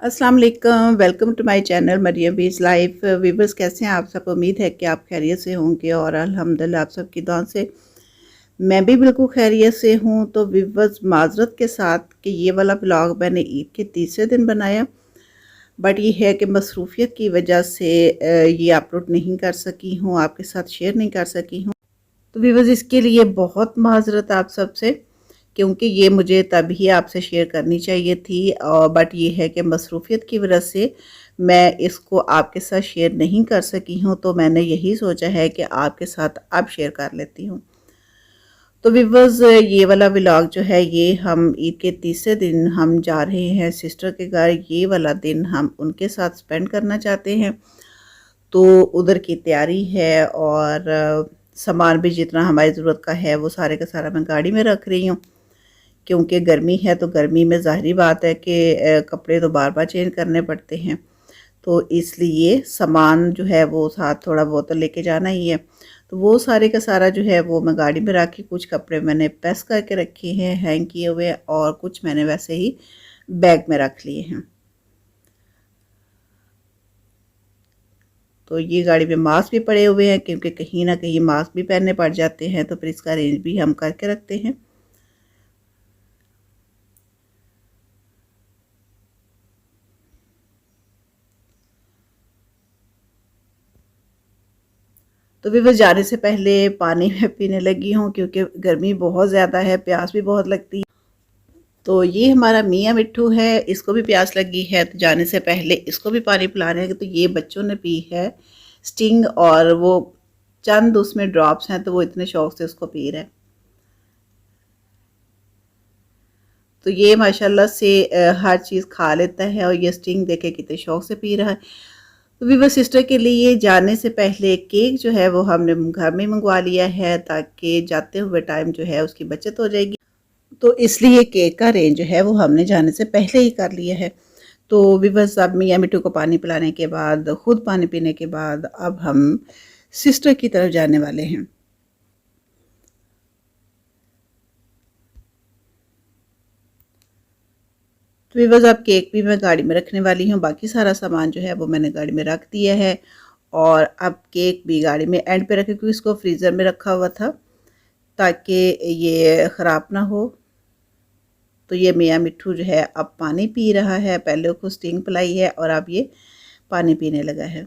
अस्सलाम वालेकुम, welcome to my channel Maryam B's life. Viewers, कैसे हैं आप सब? उम्मीद है कि आप खैरियत से होंगे और अल्हम्दुलिल्लाह आप सबकी दुआ से मैं भी बिल्कुल खैरियत से हूँ। तो व्यूवर्स, माजरत के साथ कि ये वाला ब्लॉग मैंने ईद के तीसरे दिन बनाया, बट ये है कि मसरूफियत की वजह से ये अपलोड नहीं कर सकी हूँ, आपके साथ शेयर नहीं कर सकी हूँ। तो व्यूवर्स, इसके लिए बहुत माजरत आप सबसे, क्योंकि ये मुझे तभी आपसे शेयर करनी चाहिए थी, और बट ये है कि मसरूफियत की वजह से मैं इसको आपके साथ शेयर नहीं कर सकी हूँ। तो मैंने यही सोचा है कि आपके साथ अब शेयर कर लेती हूँ। तो व्यूवर्स, ये वाला व्लॉग जो है ये हम ईद के तीसरे दिन हम जा रहे हैं सिस्टर के घर। ये वाला दिन हम उनके साथ स्पेंड करना चाहते हैं, तो उधर की तैयारी है और सामान भी जितना हमारी ज़रूरत का है वो सारे का सारा मैं गाड़ी में रख रही हूँ, क्योंकि गर्मी है। तो गर्मी में ज़ाहिरी बात है कि कपड़े तो बार बार चेंज करने पड़ते हैं, तो इसलिए सामान जो है वो साथ थोड़ा बहुत तो लेके जाना ही है। तो वो सारे का सारा जो है वो मैं गाड़ी में रख के, कुछ कपड़े मैंने प्रेस करके रखे हैं हैंग किए हुए, और कुछ मैंने वैसे ही बैग में रख लिए हैं। तो ये गाड़ी में मास्क भी पड़े हुए हैं, क्योंकि कहीं ना कहीं मास्क भी पहनने पड़ जाते हैं, तो फिर इसका अरेंज भी हम करके रखते हैं। तो भी बस जाने से पहले पानी मैं पीने लगी हूँ, क्योंकि गर्मी बहुत ज़्यादा है, प्यास भी बहुत लगती है। तो ये हमारा मियाँ मिट्ठू है, इसको भी प्यास लगी है, तो जाने से पहले इसको भी पानी पिला रहे हैं। तो ये बच्चों ने पी है स्टिंग, और वो चंद उसमें ड्रॉप्स हैं, तो वो इतने शौक से उसको पी रहे हैं। तो ये माशाल्लाह से हर चीज़ खा लेता है, और ये स्टिंग देखे कितने शौक से पी रहा है। तो वीवर सिस्टर के लिए जाने से पहले केक जो है वो हमने घर में मंगवा लिया है, ताकि जाते हुए टाइम जो है उसकी बचत हो जाएगी। तो इसलिए केक का अरेंज जो है वो हमने जाने से पहले ही कर लिया है। तो वीवर्स, अब मियाँ मिट्टू को पानी पिलाने के बाद, खुद पानी पीने के बाद, अब हम सिस्टर की तरफ जाने वाले हैं। तो वीवर्स, अब केक भी मैं गाड़ी में रखने वाली हूँ, बाकी सारा सामान जो है वो मैंने गाड़ी में रख दिया है। और अब केक भी गाड़ी में एंड पे रखे, क्योंकि इसको फ्रीज़र में रखा हुआ था ताकि ये ख़राब ना हो। तो ये मियाँ मिट्ठू जो है अब पानी पी रहा है, पहले उसको स्टिंग पिलाई है और अब ये पानी पीने लगा है।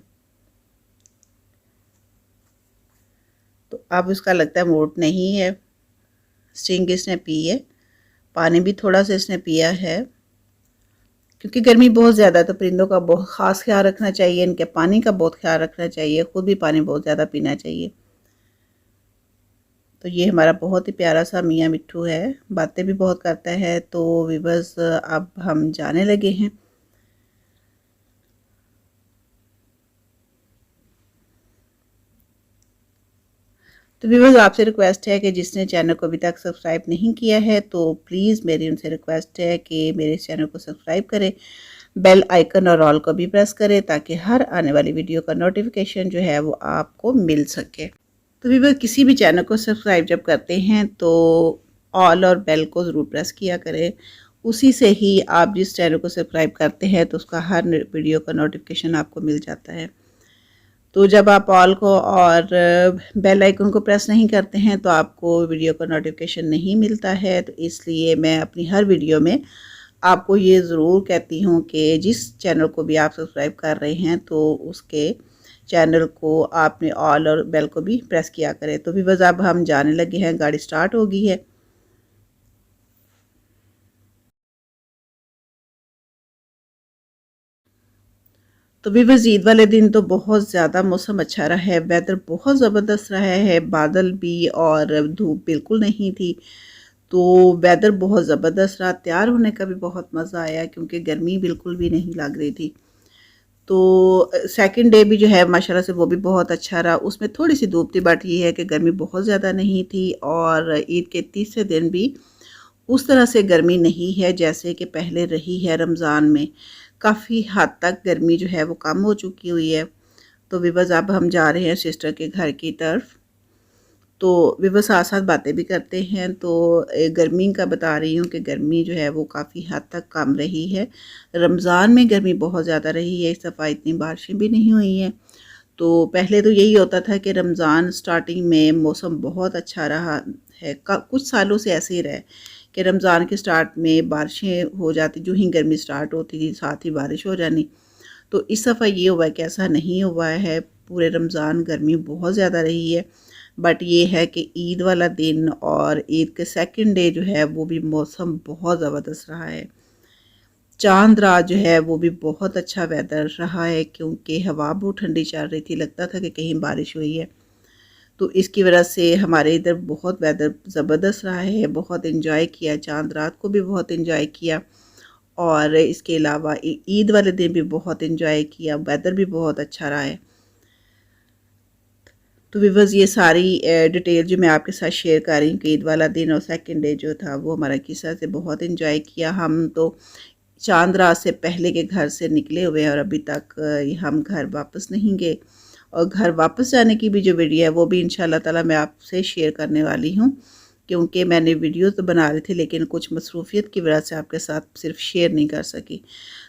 तो अब उसका लगता है मूड नहीं है। स्टिंग इसने पी है, पानी भी थोड़ा सा इसने पिया है, क्योंकि गर्मी बहुत ज़्यादा है। तो परिंदों का बहुत ख़ास ख्याल रखना चाहिए, इनके पानी का बहुत ख्याल रखना चाहिए, ख़ुद भी पानी बहुत ज़्यादा पीना चाहिए। तो ये हमारा बहुत ही प्यारा सा मियाँ मिट्ठू है, बातें भी बहुत करता है। तो वीवर्स, अब हम जाने लगे हैं। तो व्यूवर्स, आपसे रिक्वेस्ट है कि जिसने चैनल को अभी तक सब्सक्राइब नहीं किया है, तो प्लीज़ मेरी उनसे रिक्वेस्ट है कि मेरे चैनल को सब्सक्राइब करें, बेल आइकन और ऑल को भी प्रेस करें, ताकि हर आने वाली वीडियो का नोटिफिकेशन जो है वो आपको मिल सके। तो व्यूवर्स, किसी भी चैनल को सब्सक्राइब जब करते हैं तो ऑल और बेल को ज़रूर प्रेस किया करें। उसी से ही आप जिस चैनल को सब्सक्राइब करते हैं तो उसका हर वीडियो का नोटिफिकेशन आपको मिल जाता है। तो जब आप ऑल को और बेल आइकन को प्रेस नहीं करते हैं तो आपको वीडियो का नोटिफिकेशन नहीं मिलता है। तो इसलिए मैं अपनी हर वीडियो में आपको ये ज़रूर कहती हूँ कि जिस चैनल को भी आप सब्सक्राइब कर रहे हैं तो उसके चैनल को आपने ऑल और बेल को भी प्रेस किया करें। तो भी बस अब हम जाने लगे हैं, गाड़ी स्टार्ट हो गई है। तो भी बस ईद वाले दिन तो बहुत ज़्यादा मौसम अच्छा रहा है, वेदर बहुत ज़बरदस्त रहा है, बादल भी और धूप बिल्कुल नहीं थी। तो वेदर बहुत ज़बरदस्त रहा, तैयार होने का भी बहुत मज़ा आया, क्योंकि गर्मी बिल्कुल भी नहीं लग रही थी। तो सेकंड डे भी जो है माशाल्लाह से वो भी बहुत अच्छा रहा, उसमें थोड़ी सी धूप थी, बट ये है कि गर्मी बहुत ज़्यादा नहीं थी। और ईद के तीसरे दिन भी उस तरह से गर्मी नहीं है जैसे कि पहले रही है रमज़ान में। काफ़ी हद तक गर्मी जो है वो कम हो चुकी हुई है। तो विवज़, अब हम जा रहे हैं सिस्टर के घर की तरफ। तो व्यूअर्स साथ साथ बातें भी करते हैं। तो गर्मी का बता रही हूँ कि गर्मी जो है वो काफ़ी हद तक कम रही है। रमज़ान में गर्मी बहुत ज़्यादा रही है, इस दफ़ा इतनी बारिशें भी नहीं हुई हैं। तो पहले तो यही होता था कि रमज़ान स्टार्टिंग में मौसम बहुत अच्छा रहा है, कुछ सालों से ऐसे ही रहा है कि रमज़ान के स्टार्ट में बारिशें हो जाती, जो ही गर्मी स्टार्ट होती थी साथ ही बारिश हो जानी। तो इस दफ़ा ये हुआ है कि ऐसा नहीं हुआ है, पूरे रमज़ान गर्मी बहुत ज़्यादा रही है। बट ये है कि ईद वाला दिन और ईद के सेकंड डे जो है वो भी मौसम बहुत ज़बरदस्त रहा है। चाँद रात जो है वो भी बहुत अच्छा वेदर रहा है, क्योंकि हवा बहुत ठंडी चल रही थी, लगता था कि कहीं बारिश हुई है। तो इसकी वजह से हमारे इधर बहुत वेदर ज़बरदस्त रहा है, बहुत एंजॉय किया, चाँद रात को भी बहुत एंजॉय किया और इसके अलावा ईद वाले दिन भी बहुत एंजॉय किया, वेदर भी बहुत अच्छा रहा है। तो व्यूअर्स ये सारी डिटेल जो मैं आपके साथ शेयर कर रही हूँ कि ईद वाला दिन और सेकंड डे जो था वो हमारा किस्सा से बहुत एंजॉय किया। हम तो चांद रात से पहले के घर से निकले हुए हैं और अभी तक हम घर वापस नहीं गए, और घर वापस जाने की भी जो वीडियो है वो भी इंशाल्लाह ताला मैं आपसे शेयर करने वाली हूँ, क्योंकि मैंने वीडियो तो बना रही थी लेकिन कुछ मसरूफियत की वजह से आपके साथ सिर्फ शेयर नहीं कर सकी।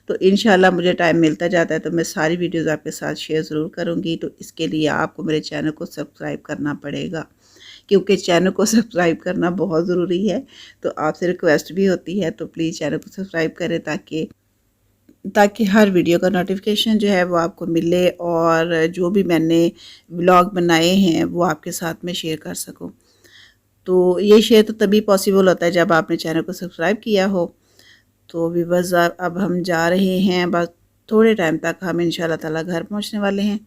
तो इंशाल्लाह मुझे टाइम मिलता जाता है तो मैं सारी वीडियोज़ आपके साथ शेयर ज़रूर करूँगी। तो इसके लिए आपको मेरे चैनल को सब्सक्राइब करना पड़ेगा, क्योंकि चैनल को सब्सक्राइब करना बहुत ज़रूरी है। तो आपसे रिक्वेस्ट भी होती है, तो प्लीज़ चैनल को सब्सक्राइब करें ताकि हर वीडियो का नोटिफिकेशन जो है वो आपको मिले और जो भी मैंने व्लॉग बनाए हैं वो आपके साथ में शेयर कर सकूं। तो ये शेयर तो तभी पॉसिबल होता है जब आपने चैनल को सब्सक्राइब किया हो। तो व्यूअर्स अब हम जा रहे हैं, बस थोड़े टाइम तक हम इंशाल्लाह ताला घर पहुंचने वाले हैं।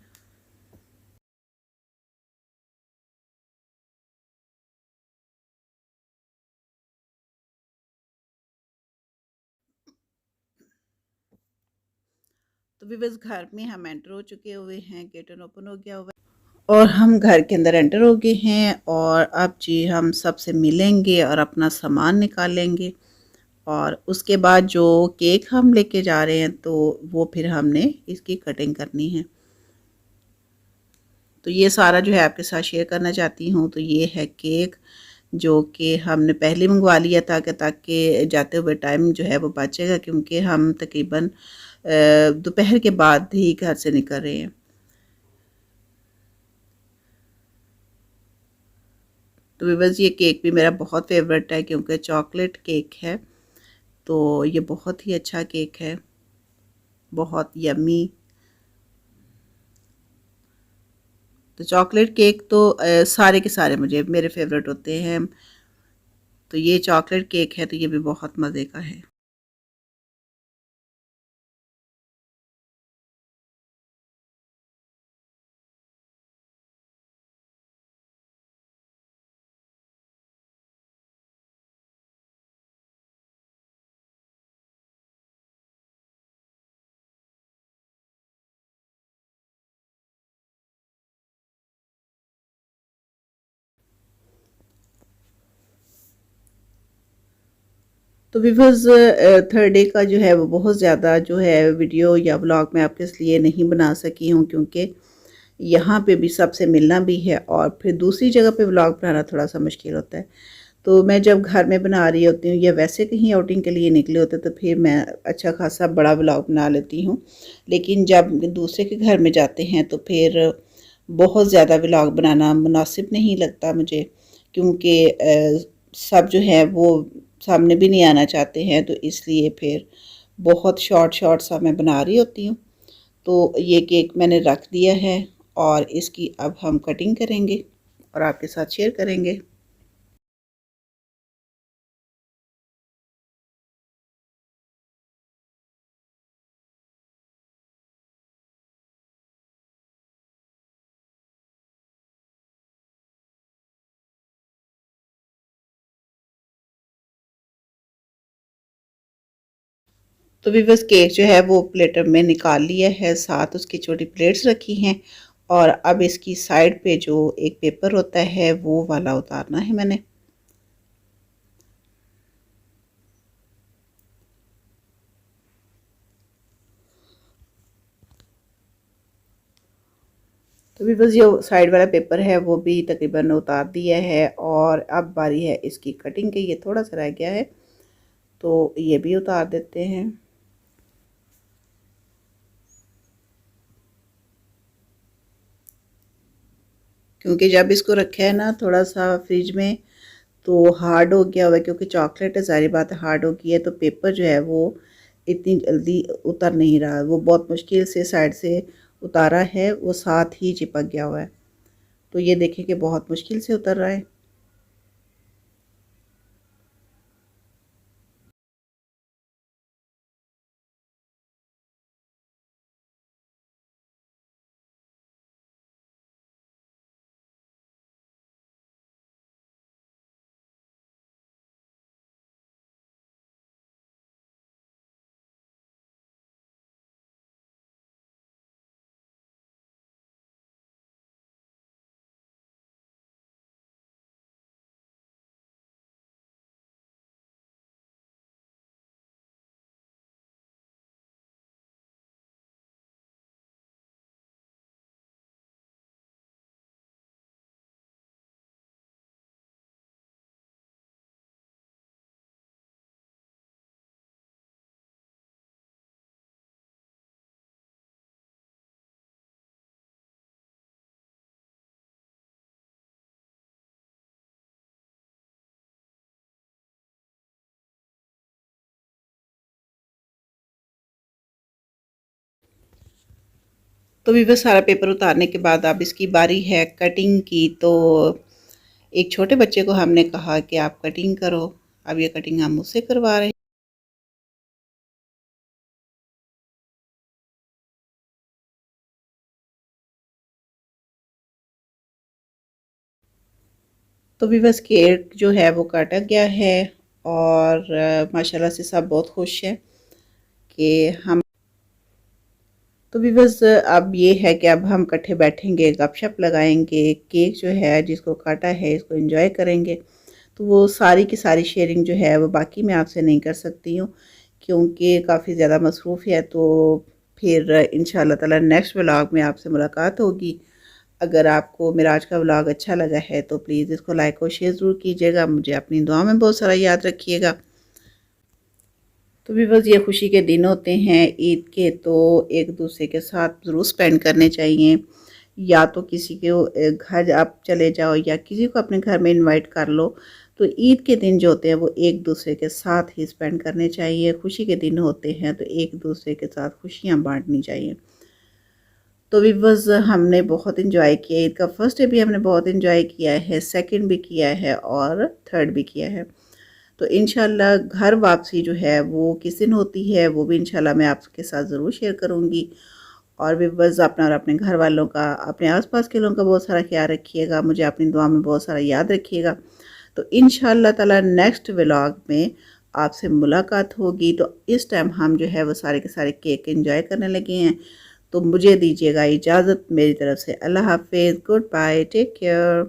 तो व्यूअर्स घर में हम एंटर हो चुके हुए हैं, गेट ओपन हो गया हुआ है और हम घर के अंदर एंटर हो गए हैं। और अब जी हम सबसे मिलेंगे और अपना सामान निकालेंगे और उसके बाद जो केक हम लेके जा रहे हैं तो वो फिर हमने इसकी कटिंग करनी है। तो ये सारा जो है आपके साथ शेयर करना चाहती हूँ। तो ये है केक जो कि हमने पहले मंगवा लिया था कि ताकि जाते हुए टाइम जो है वो बचेगा, क्योंकि हम तकरीबन दोपहर के बाद ही घर से निकल रहे हैं। तो बस ये केक भी मेरा बहुत फेवरेट है क्योंकि चॉकलेट केक है। तो ये बहुत ही अच्छा केक है, बहुत यम्मी। तो चॉकलेट केक तो सारे के सारे मुझे मेरे फेवरेट होते हैं। तो ये चॉकलेट केक है तो ये भी बहुत मज़े का है। तो व्यूअर्स थर्ड डे का जो है वो बहुत ज़्यादा जो है वीडियो या व्लॉग मैं आपके लिए नहीं बना सकी हूँ, क्योंकि यहाँ पे भी सबसे मिलना भी है और फिर दूसरी जगह पे व्लॉग बनाना थोड़ा सा मुश्किल होता है। तो मैं जब घर में बना रही होती हूँ या वैसे कहीं आउटिंग के लिए निकले होते तो फिर मैं अच्छा खासा बड़ा व्लॉग बना लेती हूँ, लेकिन जब दूसरे के घर में जाते हैं तो फिर बहुत ज़्यादा व्लॉग बनाना मुनासिब नहीं लगता मुझे, क्योंकि सब जो है वो सामने भी नहीं आना चाहते हैं। तो इसलिए फिर बहुत शॉर्ट शॉर्ट सा मैं बना रही होती हूँ। तो ये केक मैंने रख दिया है और इसकी अब हम कटिंग करेंगे और आपके साथ शेयर करेंगे। तो भी बस केक जो है वो प्लेटर में निकाल लिया है, साथ उसकी छोटी प्लेट्स रखी हैं और अब इसकी साइड पे जो एक पेपर होता है वो वाला उतारना है मैंने। तो भी बस जो साइड वाला पेपर है वो भी तकरीबन उतार दिया है और अब बारी है इसकी कटिंग की। ये थोड़ा सा रह गया है तो ये भी उतार देते हैं। क्योंकि जब इसको रखा है ना थोड़ा सा फ्रिज में तो हार्ड हो गया हुआ है, क्योंकि चॉकलेट है, सारी बात हार्ड हो गई है, तो पेपर जो है वो इतनी जल्दी उतर नहीं रहा। वो बहुत मुश्किल से साइड से उतारा है, वो साथ ही चिपक गया हुआ है। तो ये देखें कि बहुत मुश्किल से उतर रहा है। तो भी बस सारा पेपर उतारने के बाद अब इसकी बारी है कटिंग की। तो एक छोटे बच्चे को हमने कहा कि आप कटिंग करो। अब ये कटिंग हम मुझसे करवा रहे हैं। तो भी बस केक जो है वो काटा गया है और माशाल्लाह से सब बहुत खुश हैं कि हम। तो भी बस अब ये है कि अब हम इकट्ठे बैठेंगे, गपशप लगाएंगे, केक जो है जिसको काटा है इसको एंजॉय करेंगे। तो वो सारी की सारी शेयरिंग जो है वो बाकी मैं आपसे नहीं कर सकती हूँ, क्योंकि काफ़ी ज़्यादा मसरूफ़ है। तो फिर इंशाल्लाह ताला नेक्स्ट व्लॉग में आपसे मुलाकात होगी। अगर आपको मेरा आज का व्लॉग अच्छा लगा है तो प्लीज़ इसको लाइक और शेयर ज़रूर कीजिएगा। मुझे अपनी दुआ में बहुत सारा याद रखिएगा। तो भी बस ये खुशी के दिन होते हैं ईद के, तो एक दूसरे के साथ ज़रूर स्पेंड करने चाहिए। या तो किसी के घर आप चले जाओ या किसी को अपने घर में इनवाइट कर लो। तो ईद के दिन जो होते हैं वो एक दूसरे के साथ ही स्पेंड करने चाहिए। खुशी के दिन होते हैं तो एक दूसरे के साथ खुशियाँ बांटनी चाहिए। तो भी बस हमने बहुत इन्जॉय किया। ईद का फर्स्ट डे भी हमने बहुत इन्जॉय किया है, सेकंड भी किया है और थर्ड भी किया है। तो इंशाल्लाह घर वापसी जो है वो किस दिन होती है वो भी इंशाल्लाह मैं आपके साथ ज़रूर शेयर करूँगी। और भी बस अपना और अपने घर वालों का, अपने आसपास के लोगों का बहुत सारा ख्याल रखिएगा। मुझे अपनी दुआ में बहुत सारा याद रखिएगा। तो इंशाल्लाह ताला नेक्स्ट व्लॉग में आपसे मुलाकात होगी। तो इस टाइम हम जो है वो सारे के सारे केक एंजॉय करने लगे हैं। तो मुझे दीजिएगा इजाज़त। मेरी तरफ से अल्लाह हाफिज़, गुड बाय, टेक केयर।